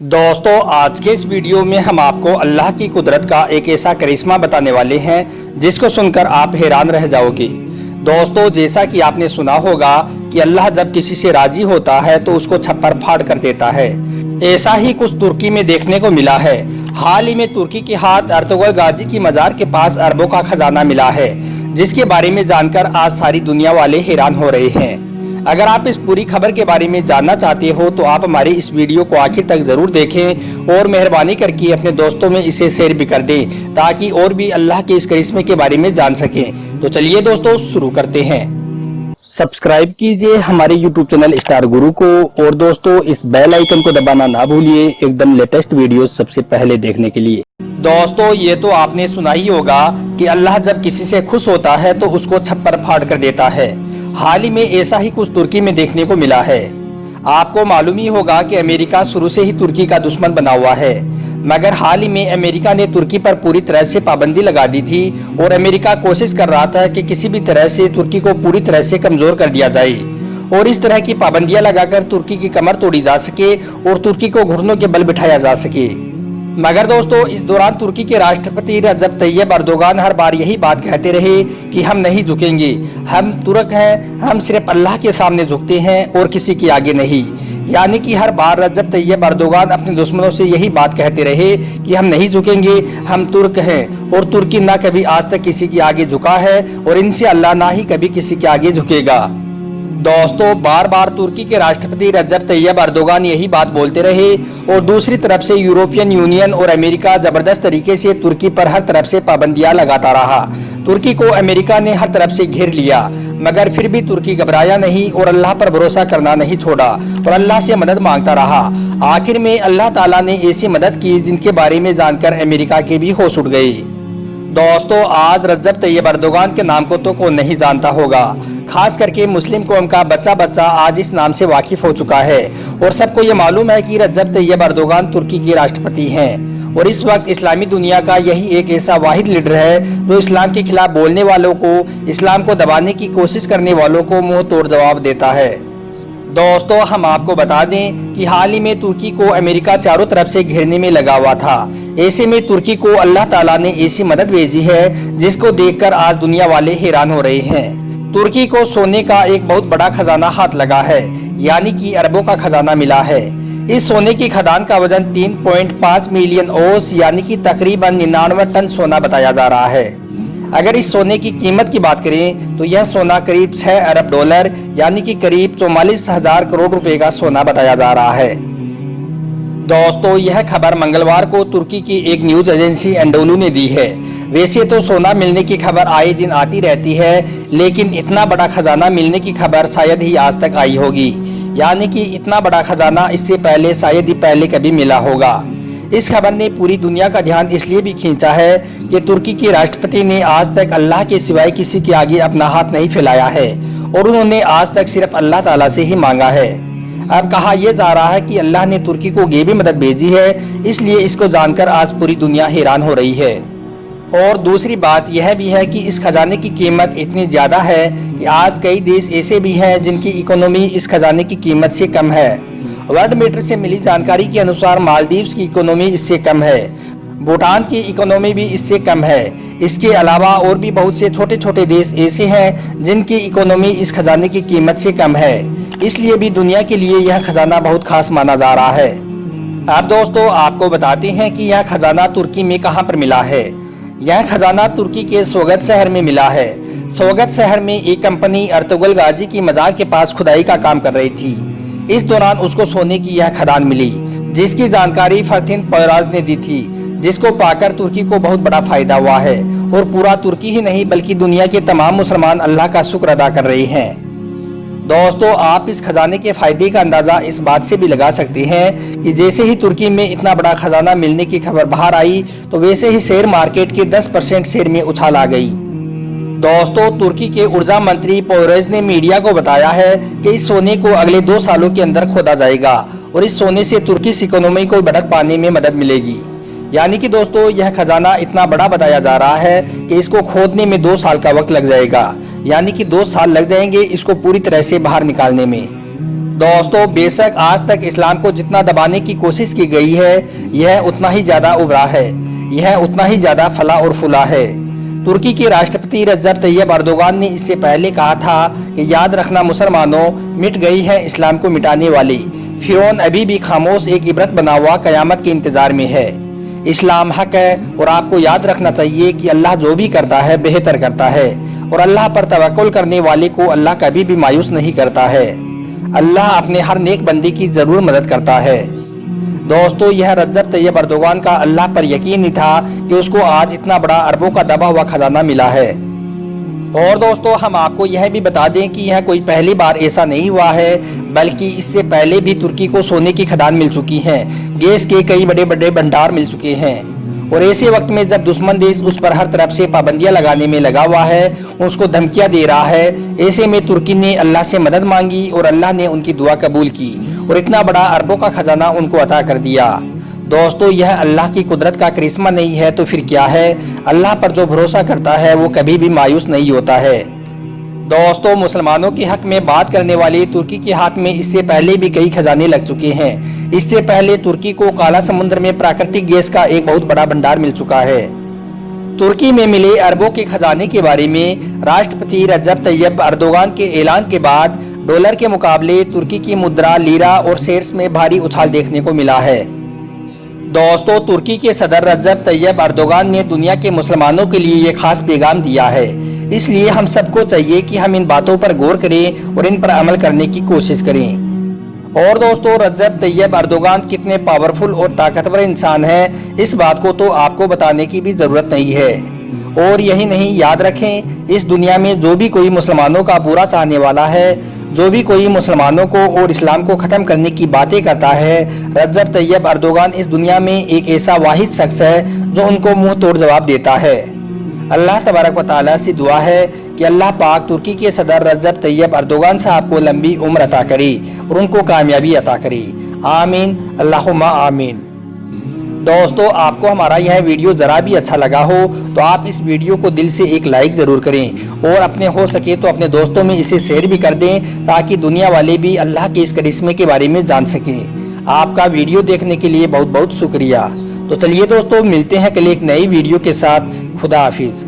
दोस्तों आज के इस वीडियो में हम आपको अल्लाह की कुदरत का एक ऐसा करिश्मा बताने वाले हैं जिसको सुनकर आप हैरान रह जाओगे। दोस्तों जैसा कि आपने सुना होगा कि अल्लाह जब किसी से राजी होता है तो उसको छप्पर फाड़ कर देता है। ऐसा ही कुछ तुर्की में देखने को मिला है। हाल ही में तुर्की के हाथ अर्तुगल गाजी की मज़ार के पास अरबों का खजाना मिला है, जिसके बारे में जानकर आज सारी दुनिया वाले हैरान हो रहे हैं। अगर आप इस पूरी खबर के बारे में जानना चाहते हो तो आप हमारी इस वीडियो को आखिर तक जरूर देखें और मेहरबानी करके अपने दोस्तों में इसे शेयर भी कर दें ताकि और भी अल्लाह के इस करिश्मे के बारे में जान सकें। तो चलिए दोस्तों शुरू करते हैं। सब्सक्राइब कीजिए हमारे YouTube चैनल स्टार गुरु को और दोस्तों इस बेल आइकन को दबाना ना भूलिए एकदम लेटेस्ट वीडियो सबसे पहले देखने के लिए। दोस्तों ये तो आपने सुना ही होगा कि अल्लाह जब किसी से खुश होता है तो उसको छप्पर फाड़ कर देता है। हाल ही में ऐसा ही कुछ तुर्की में देखने को मिला है। आपको मालूम ही होगा कि अमेरिका शुरू से ही तुर्की का दुश्मन बना हुआ है, मगर हाल ही में अमेरिका ने तुर्की पर पूरी तरह से पाबंदी लगा दी थी और अमेरिका कोशिश कर रहा था कि किसी भी तरह से तुर्की को पूरी तरह से कमजोर कर दिया जाए और इस तरह की पाबंदियां लगाकर तुर्की की कमर तोड़ी जा सके और तुर्की को घुटनों के बल बिठाया जा सके। मगर दोस्तों इस दौरान तुर्की के राष्ट्रपति रजब तैयब अर्दोगान हर बार यही बात कहते रहे कि हम नहीं झुकेंगे, हम तुर्क हैं, हम सिर्फ अल्लाह के सामने झुकते हैं और किसी के आगे नहीं। यानी कि हर बार रजब तैयब अर्दोगान अपने दुश्मनों से यही बात कहते रहे कि हम नहीं झुकेंगे, हम तुर्क हैं और तुर्की ना कभी आज तक किसी के आगे झुका है और इनसे अल्लाह ना ही कभी किसी के आगे झुकेगा। दोस्तों बार बार तुर्की के राष्ट्रपति रजब तैयब अर्दोगान यही बात बोलते रहे और दूसरी तरफ से यूरोपियन यूनियन और अमेरिका जबरदस्त तरीके से तुर्की पर हर तरफ से पाबंदियां लगाता रहा। तुर्की को अमेरिका ने हर तरफ से घेर लिया, मगर फिर भी तुर्की घबराया नहीं और अल्लाह पर भरोसा करना नहीं छोड़ा और अल्लाह से मदद मांगता रहा। आखिर में अल्लाह ताला ने ऐसी मदद की जिनके बारे में जानकर अमेरिका के भी होश उड़ गई। दोस्तों आज रजब तैयब अर्दोगान के नाम को तो कौन नहीं जानता होगा, खास करके मुस्लिम कौम का बच्चा बच्चा आज इस नाम से वाकिफ हो चुका है और सबको ये मालूम है कि रजब तैयब अर्दोगान तुर्की के राष्ट्रपति हैं और इस वक्त इस्लामी दुनिया का यही एक ऐसा वाहिद लीडर है जो इस्लाम के खिलाफ बोलने वालों को, इस्लाम को दबाने की कोशिश करने वालों को मुंह तोड़ जवाब देता है। दोस्तों हम आपको बता दें कि हाल ही में तुर्की को अमेरिका चारों तरफ से घेरने में लगा हुआ था। ऐसे में तुर्की को अल्लाह ताला ने ऐसी मदद भेजी है जिसको देखकर आज दुनिया वाले हैरान हो रहे हैं। तुर्की को सोने का एक बहुत बड़ा खजाना हाथ लगा है, यानी कि अरबों का खजाना मिला है। इस सोने की खदान का वजन 3.5 मिलियन ओस यानी कि तकरीबन 99 टन सोना बताया जा रहा है। अगर इस सोने की कीमत की बात करें तो यह सोना करीब 6 अरब डॉलर यानी कि करीब 44,000 करोड़ रुपए का सोना बताया जा रहा है। दोस्तों यह खबर मंगलवार को तुर्की की एक न्यूज एजेंसी एंडोलू ने दी है। वैसे तो सोना मिलने की खबर आए दिन आती रहती है, लेकिन इतना बड़ा खजाना मिलने की खबर शायद ही आज तक आई होगी। यानी कि इतना बड़ा खजाना इससे पहले शायद ही पहले कभी मिला होगा। इस खबर ने पूरी दुनिया का ध्यान इसलिए भी खींचा है कि तुर्की के राष्ट्रपति ने आज तक अल्लाह के सिवाय किसी के आगे अपना हाथ नहीं फैलाया है और उन्होंने आज तक सिर्फ अल्लाह ताला से ही मांगा है। अब कहा यह जा रहा है कि अल्लाह ने तुर्की को ये भी मदद भेजी है, इसलिए इसको जानकर आज पूरी दुनिया हैरान हो रही है। और दूसरी बात यह भी है कि इस खजाने की कीमत इतनी ज़्यादा है कि आज कई देश ऐसे भी हैं जिनकी इकोनॉमी इस खजाने की कीमत से कम है। वर्ल्ड मीटर से मिली जानकारी के अनुसार मालदीव्स की इकोनॉमी इससे कम है, भूटान की इकोनॉमी भी इससे कम है। इसके अलावा और भी बहुत से छोटे छोटे देश ऐसे हैं जिनकी इकोनॉमी इस खजाने की कीमत से कम है, इसलिए भी दुनिया के लिए यह खजाना बहुत खास माना जा रहा है। अब दोस्तों आपको बताते हैं कि यह खजाना तुर्की में कहाँ पर मिला है। यह खजाना तुर्की के सोगत शहर में मिला है। सोगत शहर में एक कंपनी अर्तुगल गाजी की मज़ार के पास खुदाई का काम कर रही थी। इस दौरान उसको सोने की यह खदान मिली, जिसकी जानकारी फरथिन पोयराज ने दी थी, जिसको पाकर तुर्की को बहुत बड़ा फायदा हुआ है और पूरा तुर्की ही नहीं बल्कि दुनिया के तमाम मुसलमान अल्लाह का शुक्र अदा कर रहे हैं। दोस्तों आप इस खजाने के फायदे का अंदाजा इस बात से भी लगा सकते हैं कि जैसे ही तुर्की में इतना बड़ा खजाना मिलने की खबर बाहर आई तो वैसे ही शेयर मार्केट के 10% शेयर में उछाल आ गई। दोस्तों तुर्की के ऊर्जा मंत्री पोयराज ने मीडिया को बताया है कि इस सोने को अगले 2 सालों के अंदर खोदा जाएगा और इस सोने से तुर्की इकोनॉमी को बढ़त पाने में मदद मिलेगी। यानी कि दोस्तों यह खजाना इतना बड़ा बताया जा रहा है कि इसको खोदने में 2 साल का वक्त लग जाएगा, यानी कि 2 साल लग जाएंगे इसको पूरी तरह से बाहर निकालने में। दोस्तों बेशक आज तक इस्लाम को जितना दबाने की कोशिश की गई है, यह उतना ही ज़्यादा उभरा है, यह उतना ही ज़्यादा फला और फूला है। तुर्की के राष्ट्रपति रजब तैयब अर्दोगान ने इससे पहले कहा था कि याद रखना मुसलमानों, मिट गई है इस्लाम को मिटाने वाली। फिरौन अभी भी खामोश एक इबरत बना हुआ क़यामत के इंतज़ार में है। इस्लाम हक है और आपको याद रखना चाहिए कि अल्लाह जो भी करता है बेहतर करता है और अल्लाह पर तवक्कुल करने वाले को अल्लाह कभी भी मायूस नहीं करता है। अल्लाह अपने हर नेक बंदे की ज़रूर मदद करता है। दोस्तों यह रजब तैयब अर्दोगान का अल्लाह पर यकीन नहीं था कि उसको आज इतना बड़ा अरबों का दबा हुआ खजाना मिला है। और दोस्तों हम आपको यह भी बता दें कि यह कोई पहली बार ऐसा नहीं हुआ है, बल्कि इससे पहले भी तुर्की को सोने की खदान मिल चुकी हैं, गैस के कई बड़े बड़े भंडार मिल चुके हैं। और ऐसे वक्त में जब दुश्मन देश उस पर हर तरफ से पाबंदियां लगाने में लगा हुआ है, उसको धमकियां दे रहा है, ऐसे में तुर्की ने अल्लाह से मदद मांगी और अल्लाह ने उनकी दुआ कबूल की और इतना बड़ा अरबों का खजाना उनको अता कर दिया। दोस्तों यह अल्लाह की कुदरत का करिश्मा नहीं है तो फिर क्या है। अल्लाह पर जो भरोसा करता है वो कभी भी मायूस नहीं होता है। दोस्तों मुसलमानों के हक में बात करने वाली तुर्की के हाथ में इससे पहले भी कई खजाने लग चुके हैं। इससे पहले तुर्की को काला समुद्र में प्राकृतिक गैस का एक बहुत बड़ा भंडार मिल चुका है। तुर्की में मिले अरबों के खजाने के बारे में राष्ट्रपति रजब तैयब अर्दोगान के ऐलान के बाद डॉलर के मुकाबले तुर्की की मुद्रा लीरा और शेयर्स में भारी उछाल देखने को मिला है। दोस्तों तुर्की के सदर रजब तैयब अर्दोगान ने दुनिया के मुसलमानों के लिए ये खास पैगाम दिया है, इसलिए हम सबको चाहिए कि हम इन बातों पर गौर करें और इन पर अमल करने की कोशिश करें। और दोस्तों रजब तैयब अर्दोगान कितने पावरफुल और ताकतवर इंसान हैं, इस बात को तो आपको बताने की भी ज़रूरत नहीं है। और यही नहीं, याद रखें इस दुनिया में जो भी कोई मुसलमानों का बुरा चाहने वाला है, जो भी कोई मुसलमानों को और इस्लाम को ख़त्म करने की बातें करता है, रजब तैयब अर्दोगान इस दुनिया में एक ऐसा वाहिद शख्स है जो उनको मुंह तोड़ जवाब देता है। अल्लाह तबारक व तआला से दुआ है कि अल्लाह पाक तुर्की के सदर रजब तैयब अर्दोगान साहब को लंबी उम्र अता करे और उनको कामयाबी अता करे। आमीन अल्लाहुम्मा आमीन। दोस्तों आपको हमारा यह वीडियो ज़रा भी अच्छा लगा हो तो आप इस वीडियो को दिल से एक लाइक ज़रूर करें और अपने हो सके तो अपने दोस्तों में इसे शेयर भी कर दें, ताकि दुनिया वाले भी अल्लाह के इस करिश्मे के बारे में जान सकें। आपका वीडियो देखने के लिए बहुत बहुत शुक्रिया। तो चलिए दोस्तों मिलते हैं कल एक नई वीडियो के साथ। खुदा हाफिज़।